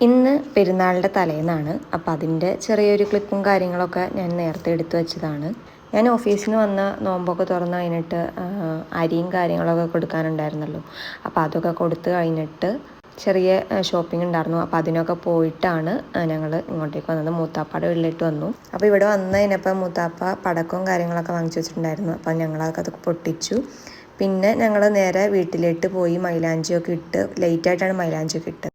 ഇന്ന് പെരുന്നാളിൻ്റെ തലേന്നാണ്. അപ്പോൾ അതിൻ്റെ ചെറിയൊരു ക്ലിപ്പും കാര്യങ്ങളൊക്കെ ഞാൻ നേരത്തെ എടുത്തു വെച്ചതാണ്. ഞാൻ ഓഫീസിൽ നിന്ന് വന്ന നോമ്പൊക്കെ തുറന്ന് കഴിഞ്ഞിട്ട് അരിയും കാര്യങ്ങളൊക്കെ കൊടുക്കാനുണ്ടായിരുന്നല്ലോ. അപ്പോൾ അതൊക്കെ കൊടുത്ത് കഴിഞ്ഞിട്ട് ചെറിയ ഷോപ്പിംഗ് ഉണ്ടായിരുന്നു. അപ്പോൾ അതിനൊക്കെ പോയിട്ടാണ് ഞങ്ങൾ ഇങ്ങോട്ടേക്ക് വന്നത്. മൂത്താപ്പയുടെ വീട്ടിലേക്ക് വന്നു. അപ്പോൾ ഇവിടെ വന്ന് കഴിഞ്ഞപ്പോൾ മൂത്താപ്പ പടക്കവും കാര്യങ്ങളൊക്കെ വാങ്ങിച്ചു വെച്ചിട്ടുണ്ടായിരുന്നു. അപ്പോൾ ഞങ്ങളതൊക്കെ അത് പൊട്ടിച്ചു. പിന്നെ ഞങ്ങൾ നേരെ വീട്ടിലേക്ക് പോയി മൈലാഞ്ചിയൊക്കെ ഇട്ട് ലേറ്റായിട്ടാണ് മൈലാഞ്ചിയൊക്കെ ഇട്ടത്.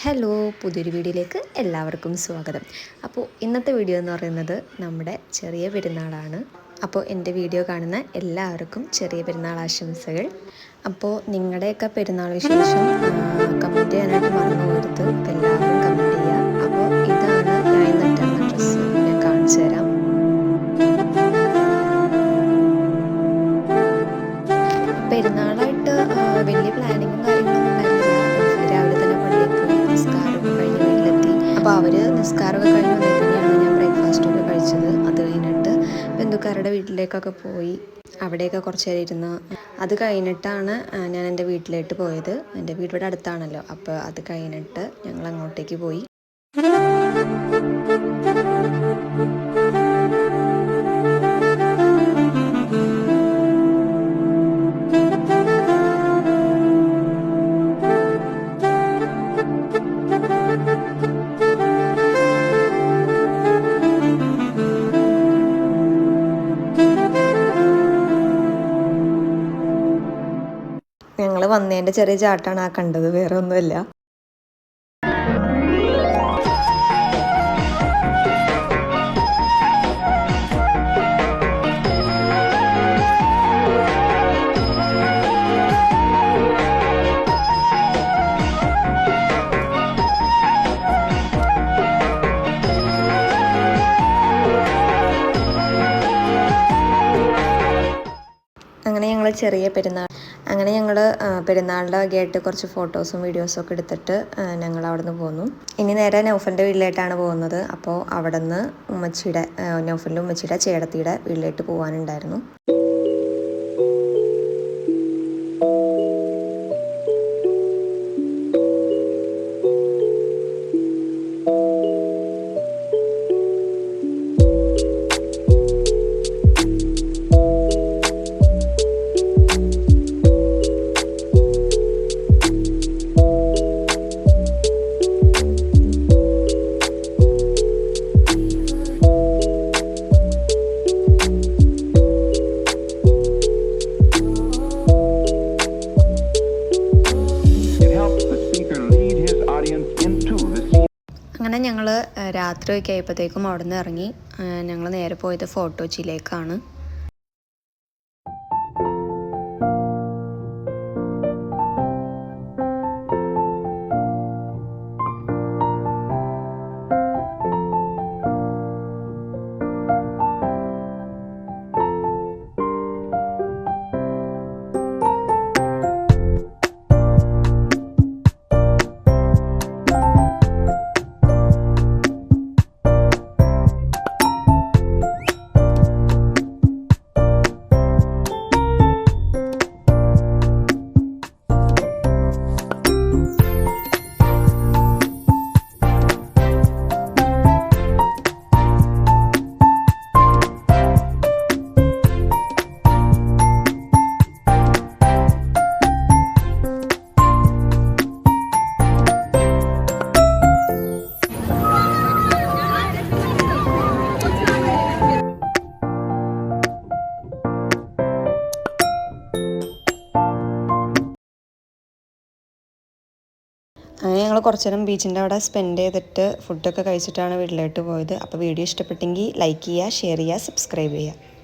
ഹലോ, പുതിയൊരു വീഡിയോയിലേക്ക് എല്ലാവർക്കും സ്വാഗതം. അപ്പോൾ ഇന്നത്തെ വീഡിയോ എന്ന് പറയുന്നത് നമ്മുടെ ചെറിയ പെരുന്നാളാണ്. അപ്പോൾ എൻ്റെ വീഡിയോ കാണുന്ന എല്ലാവർക്കും ചെറിയ പെരുന്നാൾ ആശംസകൾ. അപ്പോൾ നിങ്ങളുടെയൊക്കെ പെരുന്നാൾ വിശേഷം കമൻറ്റ് ചെയ്യാനായിട്ട് മറന്നു പോകരുത്. എല്ലാവരും കമൻറ്റ് ചെയ്യുക. അപ്പോൾ ഇതാണ് ഞാൻ ഇന്നിട്ടുള്ള ഡ്രസ്സ്. ഞാൻ കാണിച്ചു തരാം. പെരുന്നാളായിട്ട് വലിയ പ്ലാനിങ്ങും കാര്യങ്ങളൊന്നും ഉണ്ടായിരുന്നില്ല. രാവിലെ തന്നെ പള്ളിയിൽ പോയി നിസ്കാരമൊക്കെ കഴിഞ്ഞ് വീട്ടിലെത്തി. അപ്പോൾ അവർ നിസ്കാരമൊക്കെ കഴിഞ്ഞ് വന്നതിൽ തന്നെയാണ് ഞാൻ ബ്രേക്ക്ഫാസ്റ്റൊക്കെ കഴിച്ചത്. അത് കഴിഞ്ഞിട്ട് ബന്ധുക്കാരുടെ വീട്ടിലേക്കൊക്കെ പോയി അവിടെയൊക്കെ കുറച്ച് നേരം ഇരുന്ന് അത് കഴിഞ്ഞിട്ടാണ് ഞാൻ എൻ്റെ വീട്ടിലേക്ക് പോയത്. എൻ്റെ വീട് ഇവിടെ അടുത്താണല്ലോ. അപ്പോൾ അത് കഴിഞ്ഞിട്ട് ഞങ്ങൾ അങ്ങോട്ടേക്ക് പോയി. ഞങ്ങൾ വന്നതിൻ്റെ ചെറിയ ചാട്ടാണ് ആ കണ്ടത്, വേറെ ഒന്നുമില്ല. അങ്ങനെ ഞങ്ങൾ പെരുന്നാളിൻ്റെ വകയായിട്ട് കുറച്ച് ഫോട്ടോസും വീഡിയോസും ഒക്കെ എടുത്തിട്ട് ഞങ്ങൾ അവിടെ നിന്ന് പോന്നു. ഇനി നേരെ നൗഫലിൻ്റെ വീട്ടിലേക്കാണ് പോകുന്നത്. അപ്പോൾ അവിടെ നിന്ന് നൗഫലിൻ്റെ ഉമ്മച്ചിയുടെ ചേടത്തിയുടെ വീട്ടിലേക്ക് പോകാനുണ്ടായിരുന്നു. അങ്ങനെ ഞങ്ങൾ രാത്രിയൊക്കെ ആയപ്പോഴത്തേക്കും അവിടെ നിന്ന് ഇറങ്ങി. ഞങ്ങൾ നേരെ പോയത് ഫോർട്ട് കൊച്ചിയിലേക്കാണ്. അങ്ങനെ ഞങ്ങൾ കുറച്ച് നേരം ബീച്ചിൻ്റെ അവിടെ സ്പെൻഡ് ചെയ്തിട്ട് ഫുഡൊക്കെ കഴിച്ചിട്ടാണ് വീട്ടിലോട്ട് പോയത്. അപ്പോൾ വീഡിയോ ഇഷ്ടപ്പെട്ടെങ്കിൽ ലൈക്ക് ചെയ്യുക, ഷെയർ ചെയ്യുക, സബ്സ്ക്രൈബ് ചെയ്യുക.